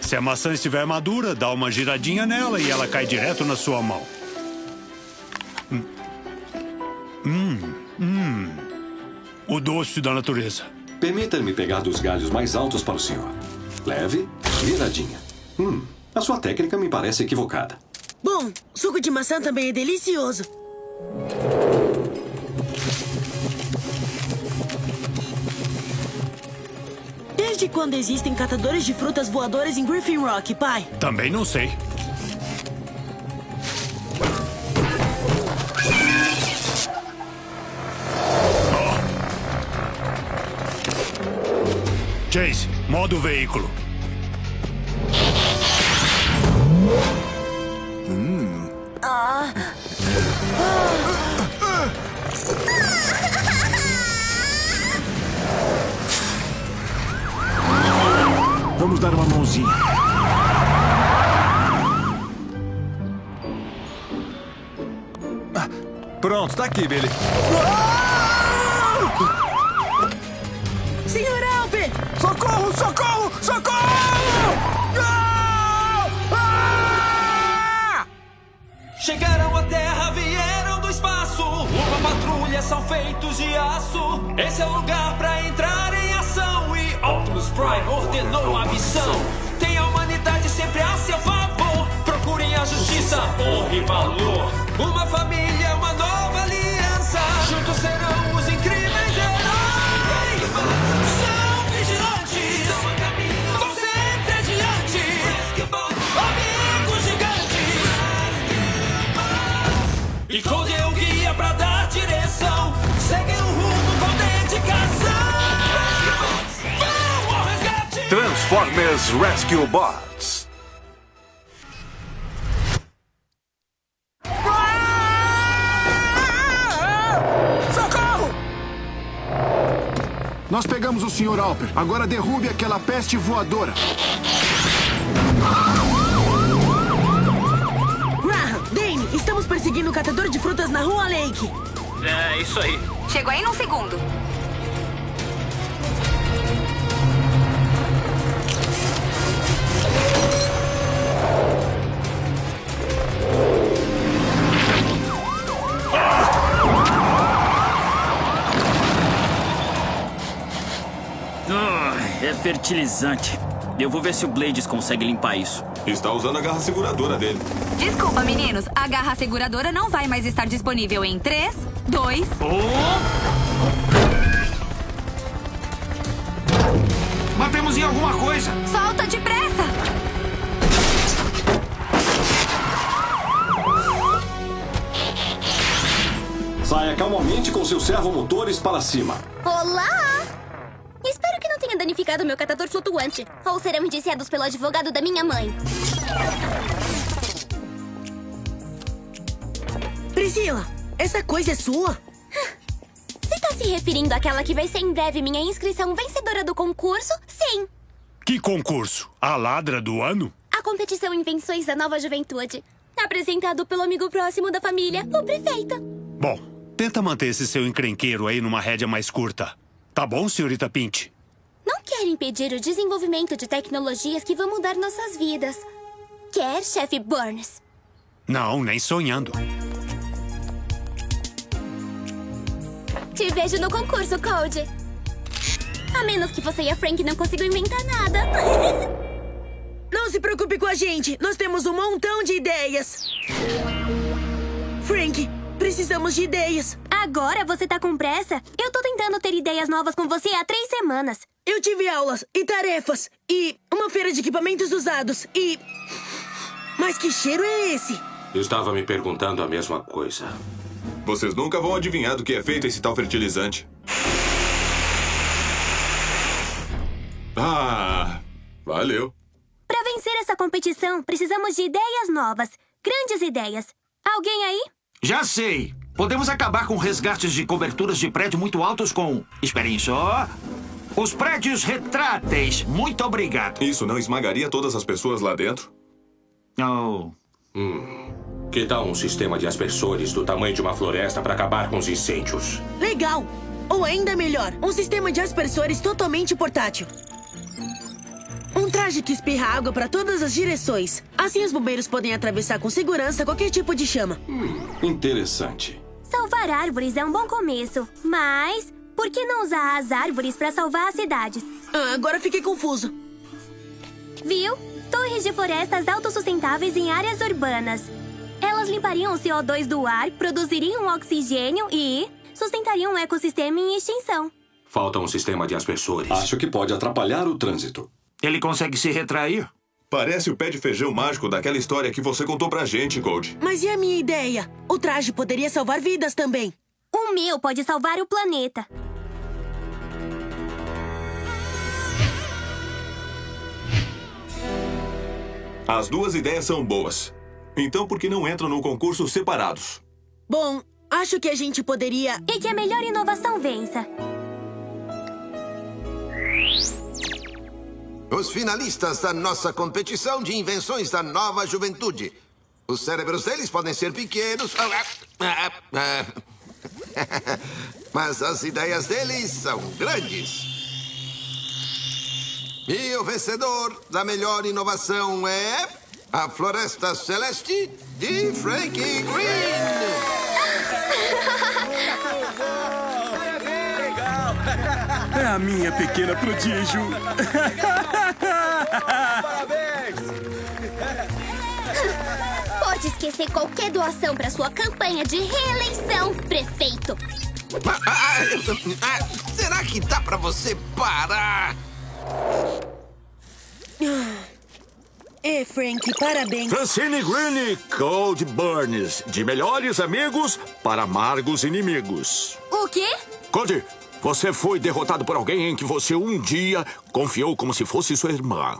Se a maçã estiver madura, dá uma giradinha nela e ela cai direto na sua mão. O doce da natureza. Permita-me pegar dos galhos mais altos para o senhor. Leve, viradinha. A sua técnica me parece equivocada. Bom, suco de maçã também é delicioso. Desde quando existem catadores de frutas voadoras em Griffin Rock, pai? Também não sei. Chase, modo veículo. Vamos dar uma mãozinha. Pronto, tá aqui, Billy. Senhor Alper! Socorro, socorro, socorro! Chegaram à Terra, vieram do espaço. Uma patrulha são feitos de aço. Esse é o lugar pra entrar em ação. E Optimus Prime ordenou a missão. Tem a humanidade sempre a seu favor. Procurem a justiça, honra e valor. Uma família, uma nova aliança. Juntos serão os incríveis heróis. São vigilantes, vão sempre adiante. Amigos gigantes. E Cody é o guia pra dar direção. Seguem o rumo com dedicação. Vão ao resgate. Transformers Rescue Bots. Socorro! Nós pegamos o Sr. Alper. Agora derrube aquela peste voadora. Graham, Dane, estamos perseguindo o catador de frutas na Rua Lake. É, isso aí. Chego aí num segundo. É fertilizante. Eu vou ver se o Blades consegue limpar isso. Está usando a garra seguradora dele. Desculpa, meninos. A garra seguradora não vai mais estar disponível em 3, 2... Batemos em alguma coisa. Solta depressa! Saia calmamente com seus servomotores para cima. Olá! Espero que não tenha danificado meu catador flutuante. Ou serão indiciados pelo advogado da minha mãe. Priscila, essa coisa é sua? Se tá se referindo àquela que vai ser em breve minha inscrição vencedora do concurso, sim. Que concurso? A ladra do ano? A competição Invenções da Nova Juventude. Apresentado pelo amigo próximo da família, o prefeito. Bom, tenta manter esse seu encrenqueiro aí numa rédea mais curta. Tá bom, senhorita Pint? Não quer impedir o desenvolvimento de tecnologias que vão mudar nossas vidas. Quer, chefe Burns? Não, nem sonhando. Te vejo no concurso, Cody. A menos que você e a Frank não consigam inventar nada. Não se preocupe com a gente. Nós temos um montão de ideias. Frank, precisamos de ideias. Agora você tá com pressa? Eu tô tentando ter ideias novas com você há 3 semanas. Eu tive aulas e tarefas e uma feira de equipamentos usados e... Mas que cheiro é esse? Estava me perguntando a mesma coisa. Vocês nunca vão adivinhar do que é feito esse tal fertilizante. Ah, valeu. Pra vencer essa competição, precisamos de ideias novas. Grandes ideias. Alguém aí? Já sei. Podemos acabar com resgates de coberturas de prédio muito altos com... Esperem só. Os prédios retráteis. Muito obrigado. Isso não esmagaria todas as pessoas lá dentro? Oh. Que tal um sistema de aspersores do tamanho de uma floresta para acabar com os incêndios? Legal! Ou ainda melhor, um sistema de aspersores totalmente portátil. Um traje que espirra água para todas as direções. Assim os bombeiros podem atravessar com segurança qualquer tipo de chama. Interessante. Salvar árvores é um bom começo, mas por que não usar as árvores para salvar as cidades? Agora fiquei confuso. Viu? Torres de florestas autossustentáveis em áreas urbanas. Elas limpariam o CO2 do ar, produziriam oxigênio e sustentariam um ecossistema em extinção. Falta um sistema de aspersores. Acho que pode atrapalhar o trânsito. Ele consegue se retrair? Parece o pé de feijão mágico daquela história que você contou pra gente, Cold. Mas e a minha ideia? O traje poderia salvar vidas também. O meu pode salvar o planeta. As duas ideias são boas. Então por que não entram no concurso separados? Bom, acho que a gente poderia... E que a melhor inovação vença. Os finalistas da nossa competição de invenções da nova juventude. Os cérebros deles podem ser pequenos, mas as ideias deles são grandes. E o vencedor da melhor inovação é a Floresta Celeste de Frankie Green. É a minha pequena prodígio. Pode esquecer qualquer doação para sua campanha de reeleição, prefeito. Será que dá pra você parar? Frank, parabéns. Francine Green e Cold Burns. De melhores amigos para amargos inimigos. O quê? Cold, você foi derrotado por alguém em que você um dia confiou como se fosse sua irmã.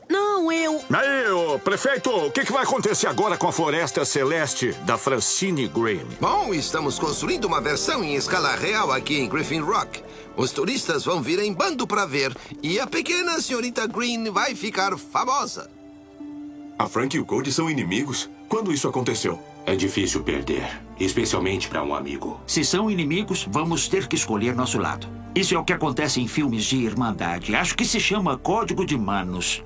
Não, eu... Aí, ô, prefeito, o que vai acontecer agora com a Floresta Celeste da Francine Green? Bom, estamos construindo uma versão em escala real aqui em Griffin Rock. Os turistas vão vir em bando para ver. E a pequena senhorita Green vai ficar famosa. A Frank e o Cold são inimigos? Quando isso aconteceu? É difícil perder, especialmente para um amigo. Se são inimigos, vamos ter que escolher nosso lado. Isso é o que acontece em filmes de irmandade. Acho que se chama Código de Manos.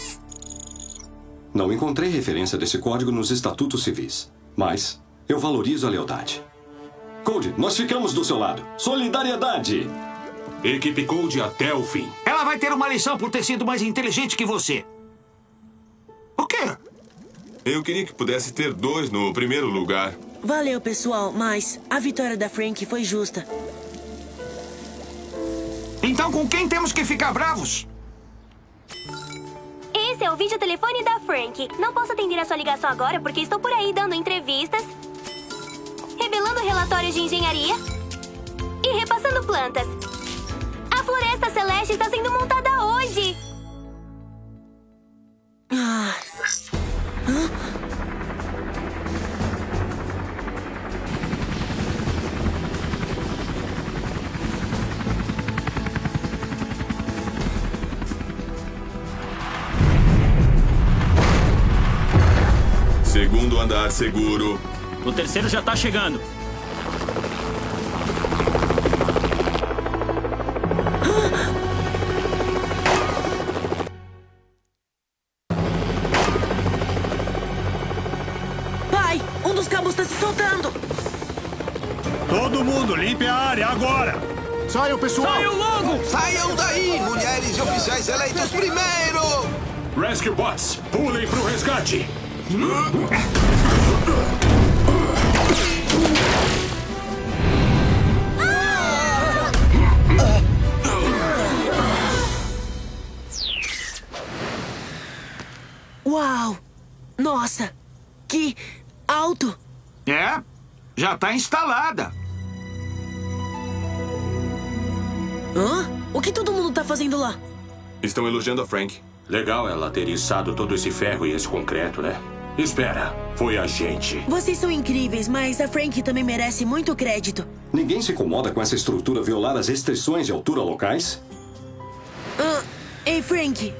Não encontrei referência desse código nos estatutos civis. Mas eu valorizo a lealdade. Cold, nós ficamos do seu lado. Solidariedade! Equipe Cold até o fim. Ela vai ter uma lição por ter sido mais inteligente que você. O quê? Eu queria que pudesse ter 2 no primeiro lugar. Valeu, pessoal, mas a vitória da Frank foi justa. Então com quem temos que ficar bravos? Esse é o vídeo telefone da Frank. Não posso atender a sua ligação agora porque estou por aí dando entrevistas, revelando relatórios de engenharia e repassando plantas. A Floresta Celeste está sendo montada hoje. Segundo andar seguro. O terceiro já tá chegando. Pai, um dos cabos está se soltando. Todo mundo, limpe a área agora. Saiam, pessoal. Saiam logo. Saiam daí, mulheres e oficiais eleitos primeiro. Rescue Bots, pulem pro resgate. Uau! Nossa! Que alto! É, já tá instalada. Hã? O que todo mundo tá fazendo lá? Estão elogiando a Frank. Legal ela ter içado todo esse ferro e esse concreto, né? Espera, foi a gente. Vocês são incríveis, mas a Frank também merece muito crédito. Ninguém se incomoda com essa estrutura violar as restrições de altura locais? Ei, Frank.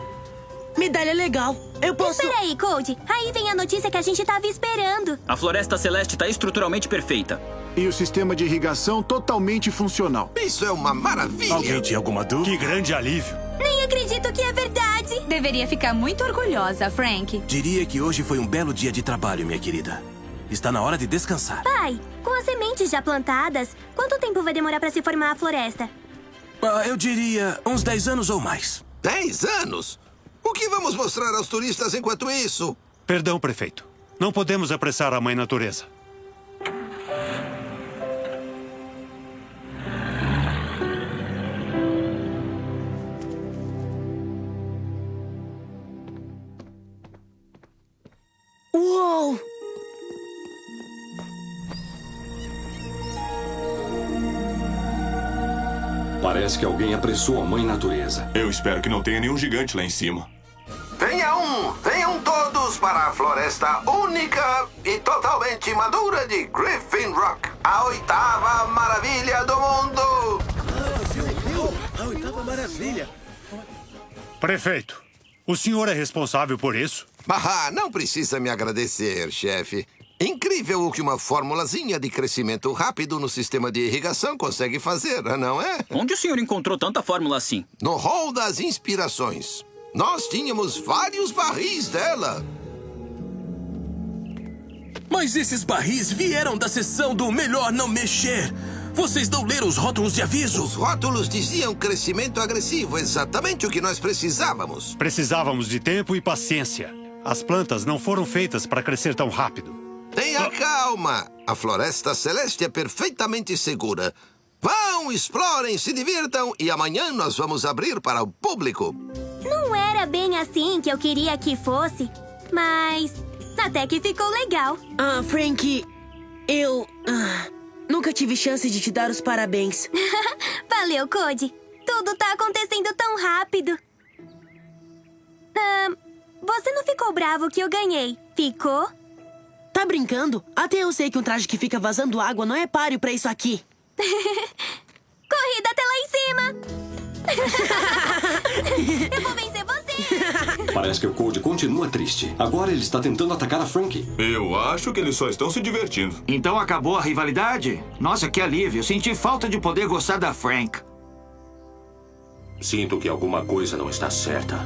Medalha legal. Eu posso... Espera aí, Cold. Aí vem a notícia que a gente tava esperando. A Floresta Celeste tá estruturalmente perfeita. E o sistema de irrigação totalmente funcional. Isso é uma maravilha. Alguém tinha alguma dúvida? Que grande alívio. Nem acredito que é verdade. sei. Deveria ficar muito orgulhosa, Frank. Diria que hoje foi um belo dia de trabalho, minha querida. Está na hora de descansar. Pai, com as sementes já plantadas, quanto tempo vai demorar para se formar a floresta? Eu diria uns 10 anos ou mais. 10 anos? O que vamos mostrar aos turistas enquanto isso? Perdão, prefeito. Não podemos apressar a mãe natureza. Uou! Parece que alguém apressou a mãe natureza. Eu espero que não tenha nenhum gigante lá em cima. Venham todos para a floresta única e totalmente madura de Griffin Rock, a 8ª maravilha do mundo. A 8ª maravilha. Prefeito, o senhor é responsável por isso? Não precisa me agradecer, chefe. Incrível o que uma formulazinha de crescimento rápido no sistema de irrigação consegue fazer, não é? Onde o senhor encontrou tanta fórmula assim? No hall das inspirações. Nós tínhamos vários barris dela. Mas esses barris vieram da seção do melhor não mexer. Vocês não leram os rótulos de aviso? Os rótulos diziam crescimento agressivo, exatamente o que nós precisávamos. Precisávamos de tempo e paciência. As plantas não foram feitas para crescer tão rápido. Tenha calma. A Floresta Celeste é perfeitamente segura. Vão, explorem, se divirtam e amanhã nós vamos abrir para o público. Não era bem assim que eu queria que fosse, mas até que ficou legal. Frank, eu nunca tive chance de te dar os parabéns. Valeu, Cody. Tudo tá acontecendo tão rápido. Você não ficou bravo que eu ganhei, ficou? Tá brincando? Até eu sei que um traje que fica vazando água não é páreo pra isso aqui. Corrida até lá em cima! Eu vou vencer você! Parece que o Cody continua triste. Agora ele está tentando atacar a Frank. Eu acho que eles só estão se divertindo. Então acabou a rivalidade? Nossa, que alívio. Senti falta de poder gostar da Frank. Sinto que alguma coisa não está certa.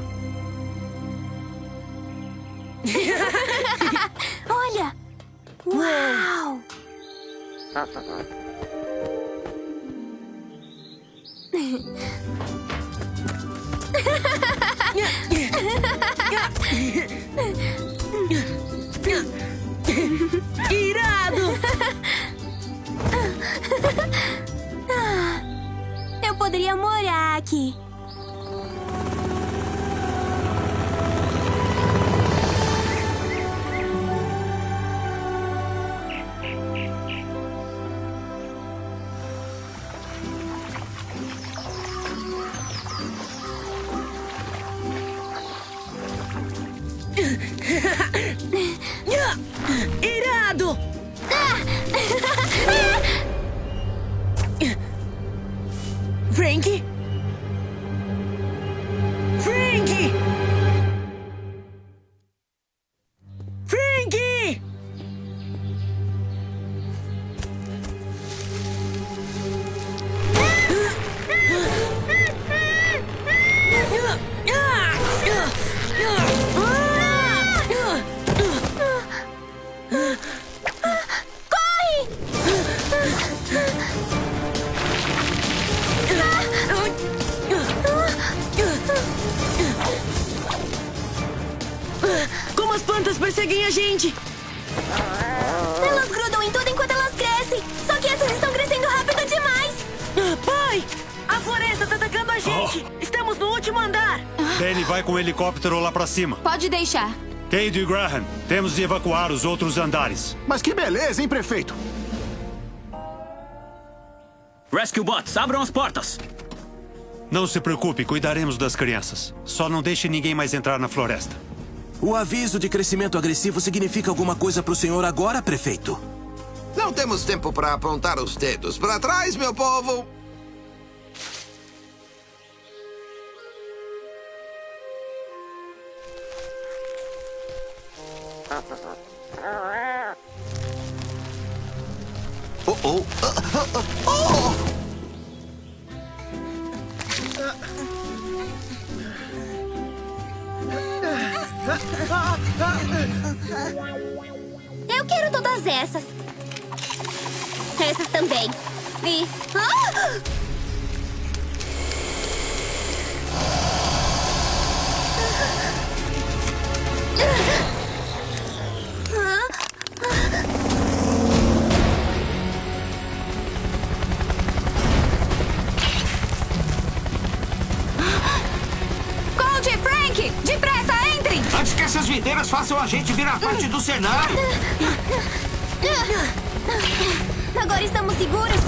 Olha! Uau! Irado! Eu poderia morar aqui. Irado! Frank? Frank! Frank! Como as plantas perseguem a gente? Elas grudam em tudo enquanto elas crescem. Só que essas estão crescendo rápido demais. Pai! A floresta tá atacando a gente! Estamos no último andar! Danny vai com o helicóptero lá pra cima. Pode deixar. Cade e Graham, temos de evacuar os outros andares. Mas que beleza, hein, prefeito? Rescue Bots, abram as portas! Não se preocupe, cuidaremos das crianças. Só não deixe ninguém mais entrar na floresta. O aviso de crescimento agressivo significa alguma coisa pro senhor agora, prefeito? Não temos tempo para apontar os dedos. Para trás, meu povo! Eu quero todas essas. Essas também. E... Cold e Frank, depressa, entrem! Antes que essas videiras façam a gente virar parte do cenário. Agora estamos seguros?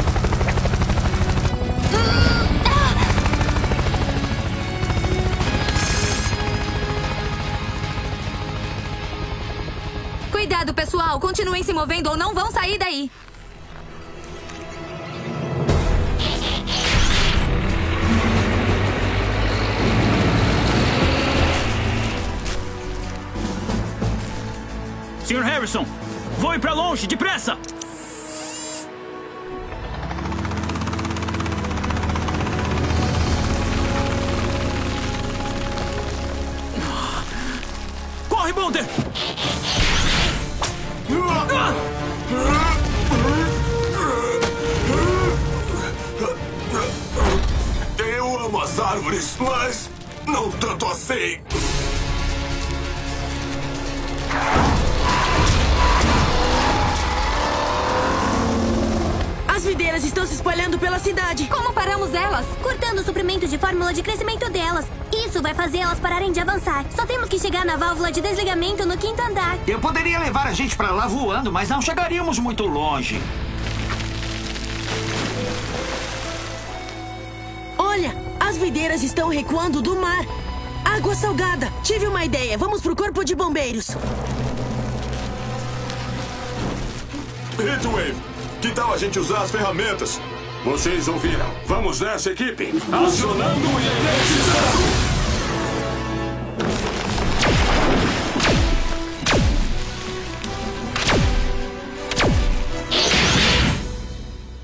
Cuidado, pessoal. Continuem se movendo ou não vão sair daí. Sr. Harrison, voe pra longe, depressa! Corre, Boulder! Eu amo as árvores, mas não tanto assim. As videiras estão se espalhando pela cidade. Como paramos elas? Cortando o suprimento de fórmula de crescimento delas. Isso vai fazer elas pararem de avançar. Só temos que chegar na válvula de desligamento no 5º andar. Eu poderia levar a gente pra lá voando, mas não chegaríamos muito longe. Olha, as videiras estão recuando do mar. Água salgada. Tive uma ideia. Vamos pro corpo de bombeiros. Heatwave, que tal a gente usar as ferramentas? Vocês ouviram? Vamos nessa, equipe! Acionando e energizando!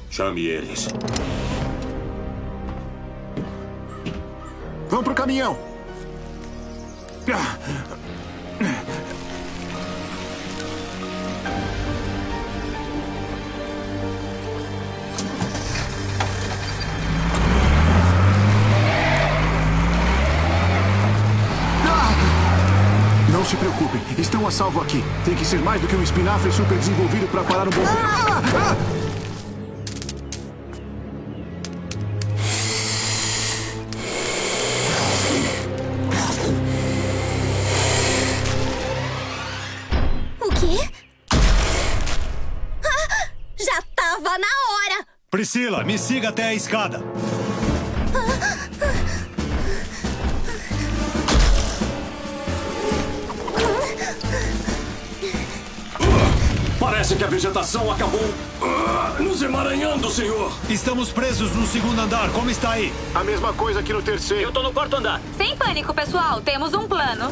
Chame eles. Vamos pro caminhão. Não se preocupem, estão a salvo aqui. Tem que ser mais do que um espinafre super desenvolvido para parar um bombeiro. O quê? Já tava na hora! Priscila, me siga até a escada. Parece que a vegetação acabou nos emaranhando, senhor. Estamos presos no 2º andar. Como está aí? A mesma coisa que no 3º. Eu tô no 4º andar. Sem pânico, pessoal. Temos um plano.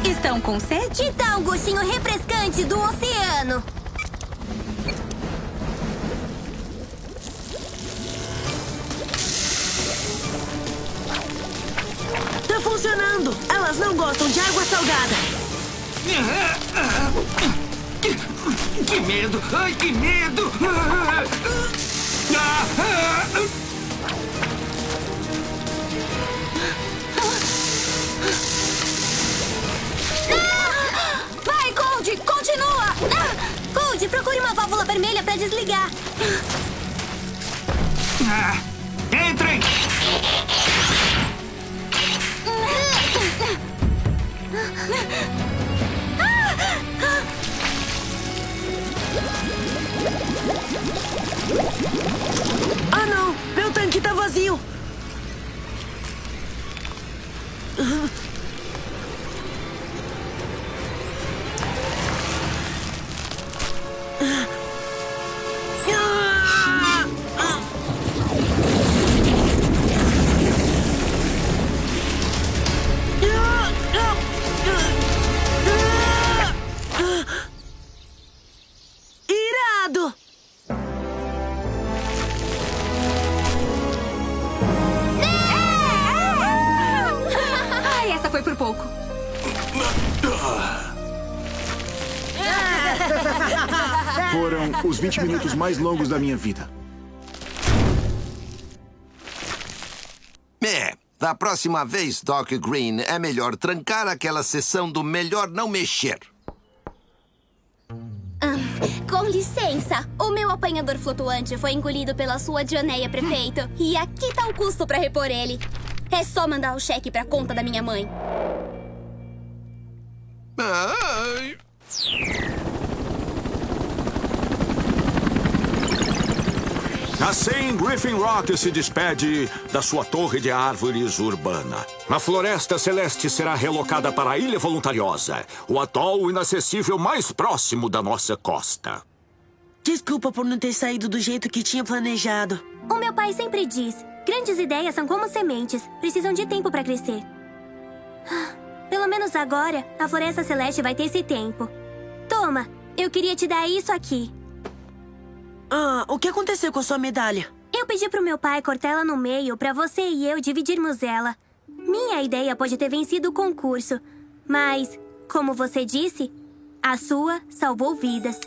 Estão com sede? Que tal um gostinho refrescante do oceano? Tá funcionando. Elas não gostam de água salgada. Que medo! Ai, que medo! Vai, Cold! Continua! Cold, procure uma válvula vermelha pra desligar. Entrem! Ah, não! Meu tanque tá vazio. Irado! foi por pouco. Foram os 20 minutos mais longos da minha vida. Da próxima vez, Doc Green, é melhor trancar aquela sessão do melhor não mexer. Com licença, o meu apanhador flutuante foi engolido pela sua Dioneia, prefeito. E aqui tá o custo pra repor ele. É só mandar o cheque pra conta da minha mãe. Ai. Assim, Griffin Rock se despede da sua torre de árvores urbana. A Floresta Celeste será relocada para a Ilha Voluntariosa, o atol inacessível mais próximo da nossa costa. Desculpa por não ter saído do jeito que tinha planejado. O meu pai sempre diz, grandes ideias são como sementes, precisam de tempo pra crescer. Pelo menos agora, a Floresta Celeste vai ter esse tempo. Toma, eu queria te dar isso aqui. O que aconteceu com a sua medalha? Eu pedi pro meu pai cortar ela no meio pra você e eu dividirmos ela. Minha ideia pode ter vencido o concurso, mas, como você disse, a sua salvou vidas.